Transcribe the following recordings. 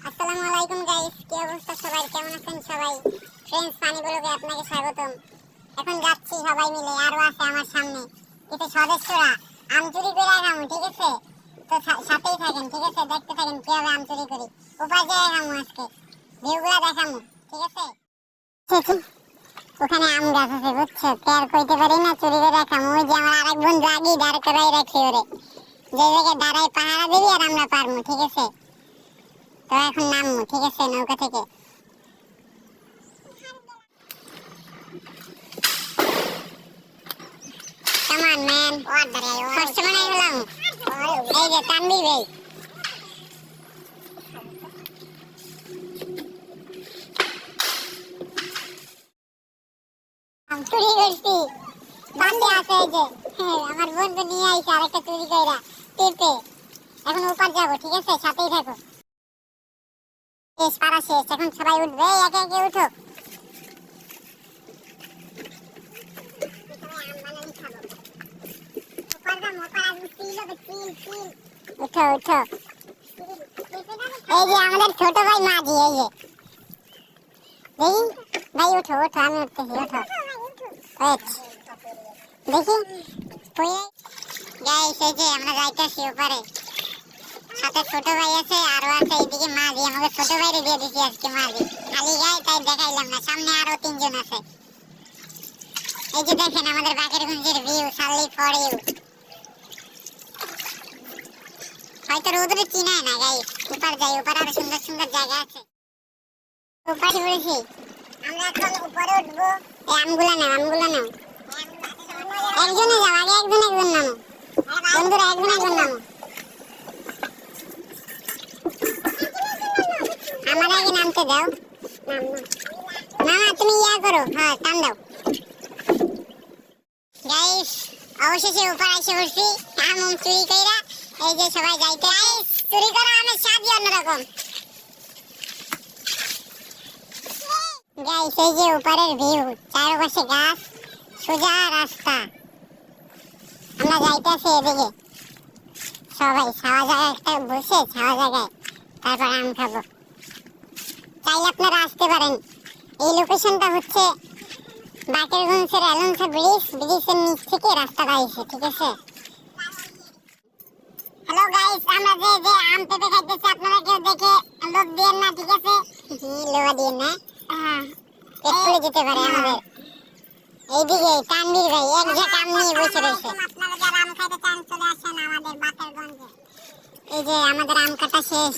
আসসালামু আলাইকুম গাইস, কি অবস্থা সবাই? কেমন আছেন সবাই? ফ্রেন্ডস পানি ব্লগে আপনাকে স্বাগতম। এখন যাচ্ছি সবাই মিলে, আরো আছে আমার সামনে কিছু সদস্যরা। আম চুরি করে খামু, ঠিক আছে? তো সাথেই থাকেন, ঠিক আছে? দেখতে থাকেন কিভাবে আম চুরি করি। উপায় যায় খামু আজকে, ভিউগুলা দেখামু, ঠিক আছে? ওখানে আম গাছ আছে বুঝছো, আর কইতে পারি না চুরি করে খামু। ওই যে আমার আরেক বন্ধু আগেই দাঁড় করাই রাখি ওরে, যে জায়গায় দাঁড়াই পাহারা দিবি আর আমরা পারমু, ঠিক আছে? তো এখন নামবো, ঠিক আছে, নৌকা থেকে। Come on, man. First মনে হলাম এই যে তানবীর ভাই। চুরি করছি, পাশে আছে এই যে। আমার বন্ধু নিয়ে আইছে আরেকটা চুরি কইরা পেঁপে। এখন ওপার যাবো, ঠিক আছে? সাথেই থাকো। শেষ পাড়া শেষ, এখন সবাই উঠবে, একে একে উঠো। উঠো উঠো, এই যে আমাদের ছোট ভাই মাঝি, এই যে দেখি ভাই, উঠো উঠো, আমি উঠতেছি, উঠো। দেখি গাইস, এই যে আমরা যাইতেছি ওপারে, সাথে ছোট ভাই আছে, আরো আছে এইদিকে মাঝি। আমাকে ছোট ভাইরে দিয়ে দিছি আজকে মাঝি, খালি গায়ে তাই দেখাইলাম না। সামনে আরো তিনজন আছে, এই যে দেখেন আমাদের বাকেরগঞ্জের ভিউ, সালি ফর ইউ। হয়তো রোদরে চিনায় না গাইস, উপর যাই, উপর আরো সুন্দর সুন্দর জায়গা আছে। উপরে বলেছি আমরা এখন উপরে উঠবো। এই আমগুলা নাও, আমগুলা নাও। একজনে যাও, আগে একজন একজন নামো বন্ধুরা, একজন একজন নামো। আমার আগে নামতে দাও। মামা তুমি ইয়া করো, হ্যাঁ টান দাও। গাইস অবশেষে উপর এসে পড়ছি আম চুরি কইরা। এই যে সবাই যাইতে, চুরি করা আমের স্বাদই অন্যরকম। গাইস এই যে উপরের ভিউ, চারপাশে গাছ, সোজা রাস্তা। আমরা যাইতেছি এদিকে, সবাই ছাওয়া জায়গায় একটা বসে, ছাওয়া জায়গায় তারপর আম খাবো। চাইলে আপনারা আসতে পারেন। এই লোকেশনটা হচ্ছে বাকেরগঞ্জের অ্যালনসা ব্রিজ, ব্রিজের নিচ থেকে রাস্তাটা আসে, ঠিক আছে? হ্যালো গাইস, আমরা যে যে আম পেঁপে খাইতেছি, আপনারা কেউ দেখে লোভ দিয়েন না, ঠিক আছে? লোভা দিয়েন না, পেট ফুলে যেতে পারে আমাদের। এইদিকে তানভীর ভাই এক ঝাঁক আম নিয়ে বসে রয়েছে। আপনারা যারা আম খাইতে চান চলে আসেন আমাদের বাকেরগঞ্জে। এই যে আমাদের আম কাটা শেষ।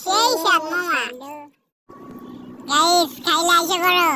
সেই স্বাদ মামা। গাইস খাইলে আইসা করো।